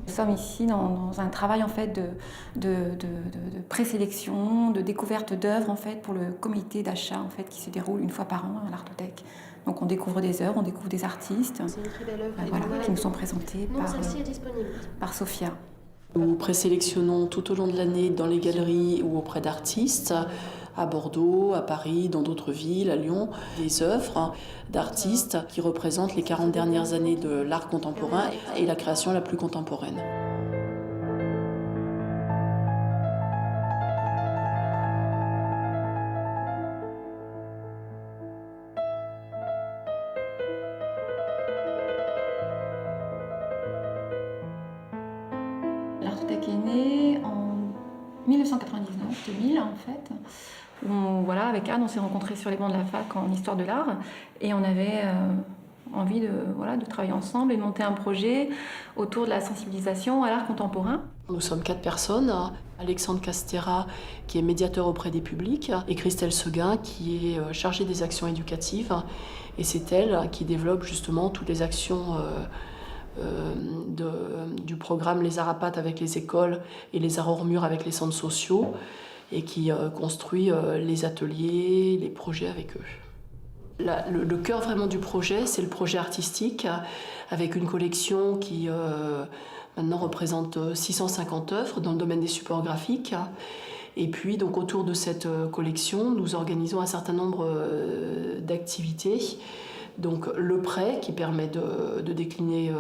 Nous sommes ici dans un travail en fait de présélection, de découverte d'œuvres en fait pour le comité d'achat en fait qui se déroule une fois par an à l'Artothèque. Donc on découvre des œuvres, on découvre des artistes, c'est une très belle œuvre qui nous sont présentés celle-ci est disponible. par Sophia. Nous présélectionnons tout au long de l'année dans les galeries ou auprès d'artistes, à Bordeaux, à Paris, dans d'autres villes, à Lyon, des œuvres d'artistes qui représentent les 40 dernières années de l'art contemporain et la création la plus contemporaine. L'Artothèque est née en 1999-2000 en fait. Avec Anne, on s'est rencontrés sur les bancs de la fac en histoire de l'art et on avait envie de travailler ensemble et de monter un projet autour de la sensibilisation à l'art contemporain. Nous sommes 4 personnes, Alexandre Castera qui est médiateur auprès des publics et Christelle Seguin qui est chargée des actions éducatives et c'est elle qui développe justement toutes les actions du programme Les Arts à Pattes avec les écoles et les arts hors mur avec les centres sociaux et qui construit les ateliers, les projets avec eux. Le cœur vraiment du projet, c'est le projet artistique avec une collection qui maintenant représente 650 œuvres dans le domaine des supports graphiques. Et puis donc autour de cette collection, nous organisons un certain nombre d'activités. Donc le prêt qui permet de décliner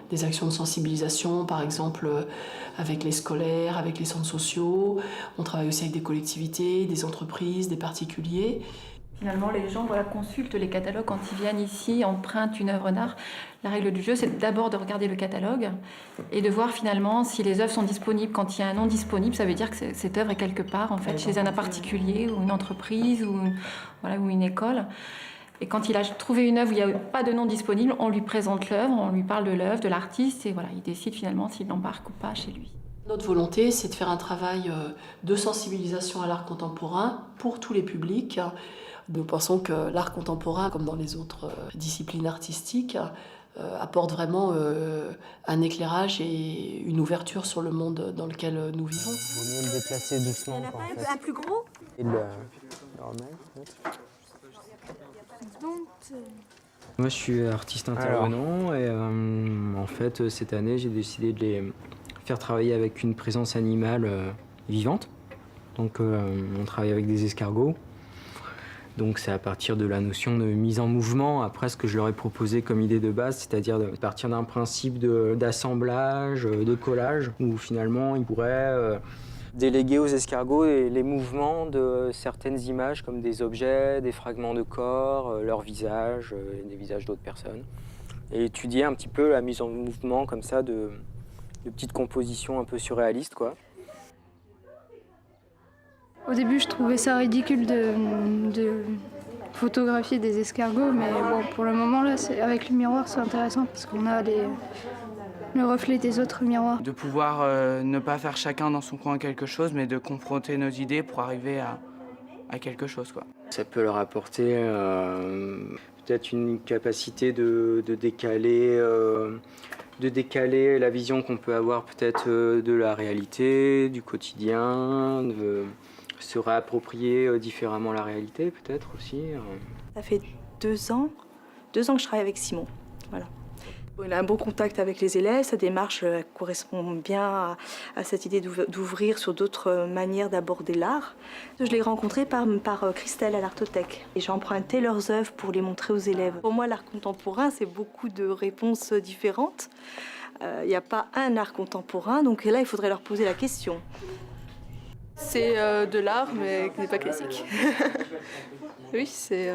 des actions de sensibilisation, par exemple avec les scolaires, avec les centres sociaux. On travaille aussi avec des collectivités, des entreprises, des particuliers. Finalement, les gens consultent les catalogues quand ils viennent ici, empruntent une œuvre d'art. La règle du jeu, c'est d'abord de regarder le catalogue et de voir finalement si les œuvres sont disponibles. Quand il y a un non disponible, ça veut dire que cette œuvre est quelque part en fait, chez un particulier ou une entreprise ou une école. Et quand il a trouvé une œuvre où il n'y a pas de nom disponible, on lui présente l'œuvre, on lui parle de l'œuvre, de l'artiste, et il décide finalement s'il l'embarque ou pas chez lui. Notre volonté, c'est de faire un travail de sensibilisation à l'art contemporain pour tous les publics. Nous pensons que l'art contemporain, comme dans les autres disciplines artistiques, apporte vraiment un éclairage et une ouverture sur le monde dans lequel nous vivons. Il vaut mieux le déplacer doucement. Il n'y en a pas un plus gros ? Et le remettre. Moi je suis artiste intervenant et en fait cette année j'ai décidé de les faire travailler avec une présence animale vivante. Donc on travaille avec des escargots. Donc c'est à partir de la notion de mise en mouvement, après ce que je leur ai proposé comme idée de base, c'est-à-dire de partir d'un principe d'assemblage, de collage, où finalement ils pourraient déléguer aux escargots les mouvements de certaines images comme des objets, des fragments de corps, leurs visages, des visages d'autres personnes. Et étudier un petit peu la mise en mouvement comme ça de petites compositions un peu surréalistes, quoi. Au début, je trouvais ça ridicule de photographier des escargots, mais bon, pour le moment, là, avec le miroir, c'est intéressant parce qu'on a le reflet des autres miroirs. De pouvoir ne pas faire chacun dans son coin quelque chose, mais de confronter nos idées pour arriver à quelque chose, quoi. Ça peut leur apporter peut-être une capacité de décaler la vision qu'on peut avoir peut-être de la réalité, du quotidien, de se réapproprier différemment la réalité peut-être aussi. Ça fait 2 ans que je travaille avec Simon. Voilà. Il a un bon contact avec les élèves, sa démarche correspond bien à cette idée d'ouvrir sur d'autres manières d'aborder l'art. Je l'ai rencontré par Christelle à l'Artothèque et j'ai emprunté leurs œuvres pour les montrer aux élèves. Pour moi, l'art contemporain, c'est beaucoup de réponses différentes. Il n'y a pas un art contemporain, donc là, il faudrait leur poser la question. C'est de l'art, mais qui n'est pas classique. Oui, c'est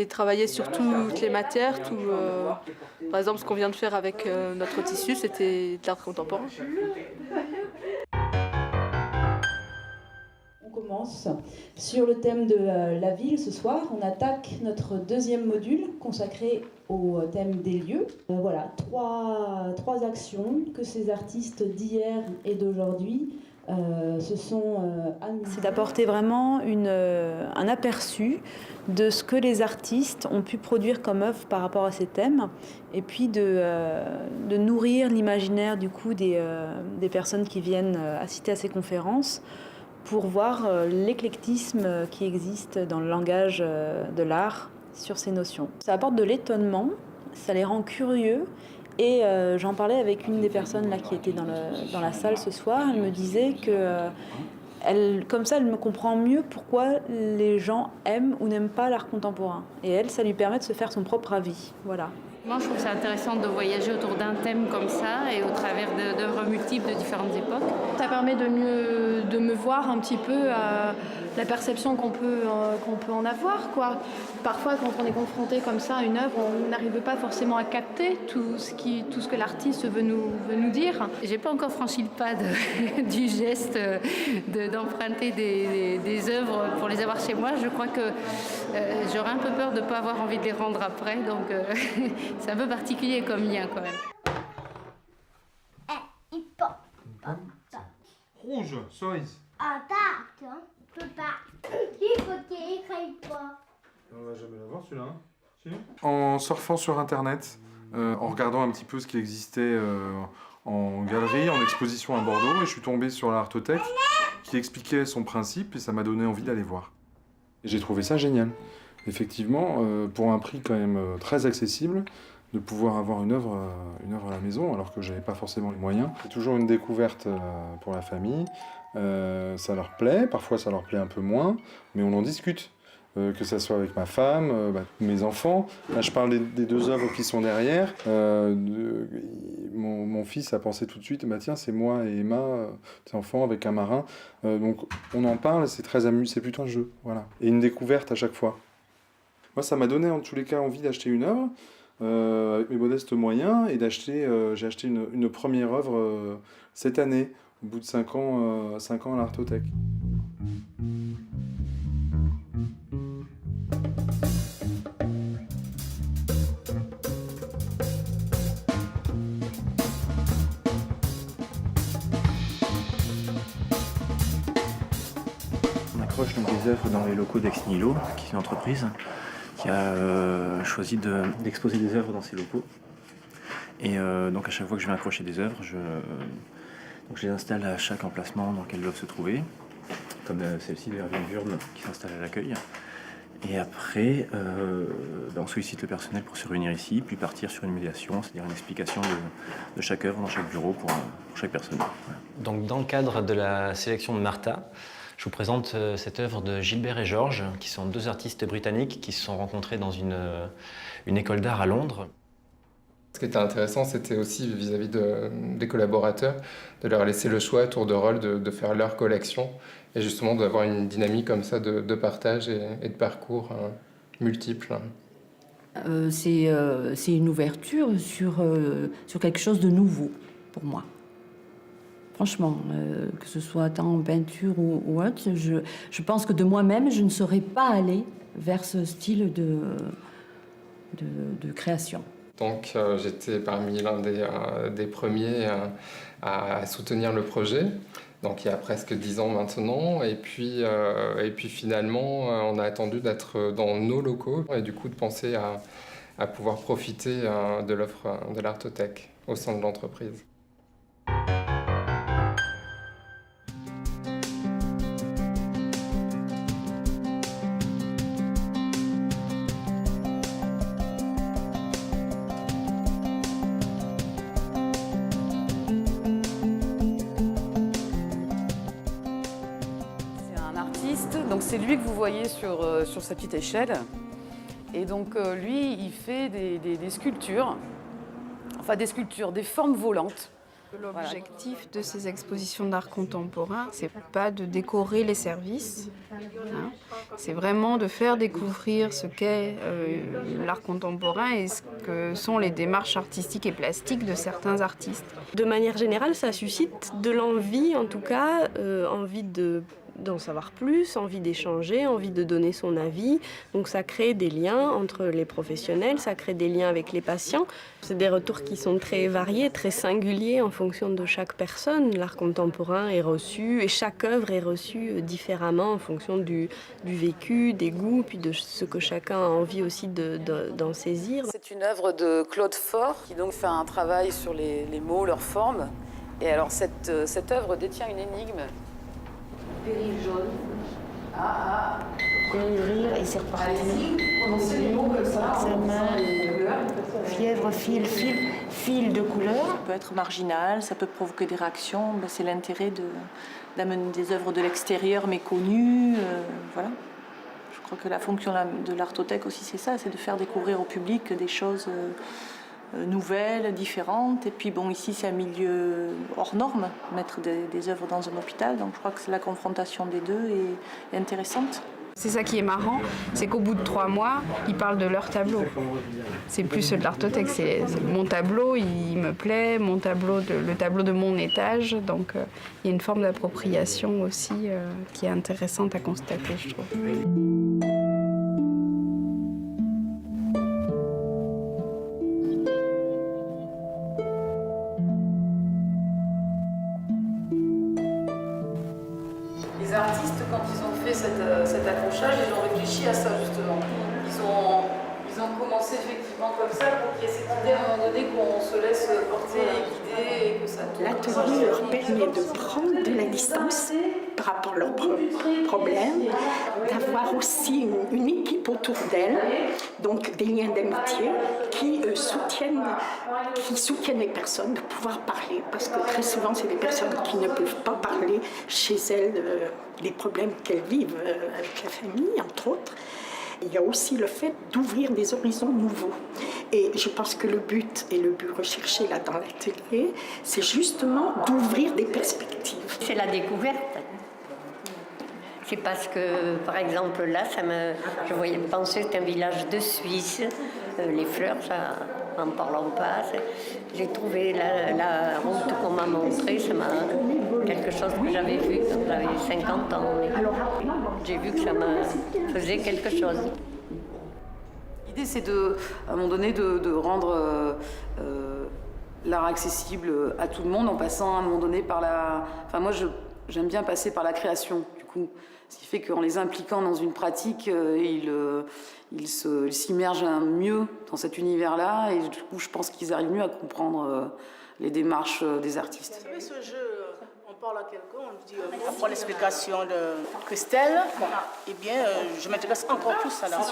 travailler sur toutes les matières. Par exemple, ce qu'on vient de faire avec notre tissu, c'était de l'art contemporain. On commence sur le thème de la ville ce soir. On attaque notre 2e module consacré au thème des lieux. Voilà, trois actions que ces artistes d'hier et d'aujourd'hui se sont amusés. C'est d'apporter vraiment un aperçu de ce que les artistes ont pu produire comme œuvre par rapport à ces thèmes, et puis de nourrir l'imaginaire du coup des personnes qui viennent assister à ces conférences pour voir l'éclectisme qui existe dans le langage de l'art sur ces notions. Ça apporte de l'étonnement, ça les rend curieux. Et j'en parlais avec une des personnes là, qui était dans la salle ce soir. Elle me disait que comme ça, elle me comprend mieux pourquoi les gens aiment ou n'aiment pas l'art contemporain. Et elle, ça lui permet de se faire son propre avis. Voilà. Moi, je trouve ça intéressant de voyager autour d'un thème comme ça et au travers d'œuvres multiples de différentes époques. Ça permet de me voir un petit peu la perception qu'on peut en avoir, quoi. Parfois, quand on est confronté comme ça à une œuvre, on n'arrive pas forcément à capter tout ce que l'artiste veut nous dire. J'ai pas encore franchi le pas du geste d'emprunter des œuvres pour les avoir chez moi. Je crois que j'aurais un peu peur de ne pas avoir envie de les rendre après, donc c'est un peu particulier comme lien quand même. Rouge, cerise. On va jamais l'avoir celui-là. Si. En surfant sur internet, en regardant un petit peu ce qui existait en galerie, en exposition à Bordeaux, et je suis tombé sur l'Artothèque qui expliquait son principe et ça m'a donné envie d'aller voir. Et j'ai trouvé ça génial. Effectivement, pour un prix quand même très accessible, de pouvoir avoir une œuvre à la maison, alors que j'avais pas forcément les moyens. C'est toujours une découverte pour la famille. Ça leur plaît, parfois ça leur plaît un peu moins, mais on en discute. Que ça soit avec ma femme, mes enfants. Là, je parle des deux œuvres qui sont derrière. Mon fils a pensé tout de suite, tiens, c'est moi et Emma, tes enfants avec un marin. Donc on en parle, c'est très amusant, c'est plutôt un jeu, voilà. Et une découverte à chaque fois. Moi, ça m'a donné en tous les cas envie d'acheter une œuvre avec mes modestes moyens et j'ai acheté une première œuvre cette année, au bout de 5 ans à l'Artothèque. On accroche donc des œuvres dans les locaux d'Ex Nihilo, qui est une entreprise qui a choisi d'exposer des œuvres dans ses locaux. Et donc à chaque fois que je viens accrocher des œuvres, je les installe à chaque emplacement dans lequel elles doivent se trouver, comme celle-ci de Hervé Wurm qui s'installe à l'accueil. Et après, on sollicite le personnel pour se réunir ici, puis partir sur une médiation, c'est-à-dire une explication de chaque œuvre dans chaque bureau pour chaque personne. Voilà. Donc dans le cadre de la sélection de Martha, je vous présente cette œuvre de Gilbert et Georges, qui sont deux artistes britanniques qui se sont rencontrés dans une école d'art à Londres. Ce qui était intéressant, c'était aussi vis-à-vis des collaborateurs, de leur laisser le choix à tour de rôle de faire leur collection et justement d'avoir une dynamique comme ça de partage et de parcours multiples. C'est une ouverture sur quelque chose de nouveau pour moi. Franchement, que ce soit tant en peinture ou autre, je pense que de moi-même, je ne serais pas allée vers ce style de création. Donc j'étais parmi l'un des premiers à soutenir le projet, donc il y a presque 10 ans maintenant, et puis finalement on a attendu d'être dans nos locaux et du coup de penser à pouvoir profiter de l'offre de l'Artothèque au sein de l'entreprise. Donc c'est lui que vous voyez sur cette petite échelle. Et donc lui, il fait des sculptures, des formes volantes. L'objectif de ces expositions d'art contemporain, c'est pas de décorer les services, c'est vraiment de faire découvrir ce qu'est l'art contemporain et ce que sont les démarches artistiques et plastiques de certains artistes. De manière générale, ça suscite de l'envie, en tout cas, envie de d'en savoir plus, envie d'échanger, envie de donner son avis. Donc ça crée des liens entre les professionnels, ça crée des liens avec les patients. C'est des retours qui sont très variés, très singuliers en fonction de chaque personne. L'art contemporain est reçu et chaque œuvre est reçue différemment en fonction du vécu, des goûts, puis de ce que chacun a envie aussi d'en saisir. C'est une œuvre de Claude Faure qui donc fait un travail sur les mots, leur forme. Et alors cette œuvre détient une énigme. Péril jaune. Rire et c'est reparti. Prononcez les mots comme ça. Fièvre, fil de couleur. Ça peut être marginal, ça peut provoquer des réactions. C'est l'intérêt d'amener des œuvres de l'extérieur méconnues. Voilà. Je crois que la fonction de l'artothèque aussi, c'est ça, c'est de faire découvrir au public des choses nouvelles, différentes. Et puis bon, ici c'est un milieu hors norme, mettre des œuvres dans un hôpital, donc je crois que la confrontation des deux est intéressante. C'est ça qui est marrant, c'est qu'au bout de 3 mois, ils parlent de leur tableau. C'est plus ceux de l'artothèque, c'est mon tableau, il me plaît, mon tableau, le tableau de mon étage. Donc il y a une forme d'appropriation aussi qui est intéressante à constater, je trouve. Les artistes, quand ils ont fait cet accrochage, ils ont réfléchi à ça justement. Ils ont commencé effectivement comme ça pour qu'il y ait cette idée à un moment donné qu'on se laisse porter et guider et que ça tourne. L'atelier leur permet de prendre de la distance par rapport à leurs problèmes, d'avoir aussi une équipe autour d'elles, donc des liens d'amitié qui soutiennent les personnes, de pouvoir parler, parce que très souvent c'est des personnes qui ne peuvent pas parler chez elles les problèmes qu'elles vivent avec la famille, entre autres. Il y a aussi le fait d'ouvrir des horizons nouveaux. Et je pense que le but recherché là dans l'atelier, c'est justement d'ouvrir des perspectives. C'est la découverte. C'est parce que, par exemple, là, je voyais penser que c'est un village de Suisse. Les fleurs, ça, n'en parlons pas. J'ai trouvé la route qu'on m'a montrée, ça m'a quelque chose que j'avais vu quand j'avais 50 ans. J'ai vu que ça me faisait quelque chose. L'idée, c'est à un moment donné de rendre l'art accessible à tout le monde en passant à un moment donné par la... Enfin, moi, j'aime bien passer par la création, du coup. Ce qui fait qu'en les impliquant dans une pratique, ils s'immergent mieux dans cet univers-là et du coup, je pense qu'ils arrivent mieux à comprendre les démarches des artistes. Vous savez, ce jeu, on parle à quelqu'un, on dit, après l'explication de Christelle, eh bien, je m'intéresse encore plus à l'art.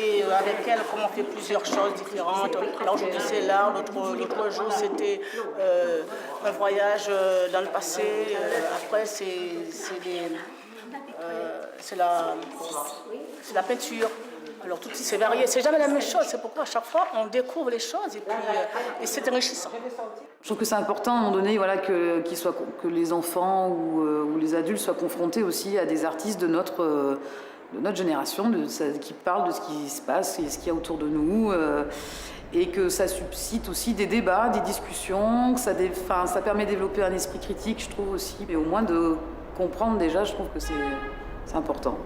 Et avec elle, comme on fait plusieurs choses différentes. Là, aujourd'hui, c'est l'art. L'autre jour, c'était un voyage dans le passé. Après, c'est la peinture. Alors tout c'est varié, c'est jamais la même chose, c'est pourquoi à chaque fois on découvre les choses et c'est enrichissant. Je trouve que c'est important à un moment donné voilà, que les enfants ou les adultes soient confrontés aussi à des artistes de notre génération qui parlent de ce qui se passe et ce qu'il y a autour de nous et que ça suscite aussi des débats, des discussions, que ça permet de développer un esprit critique, je trouve aussi, mais au moins de comprendre déjà, je trouve que c'est important.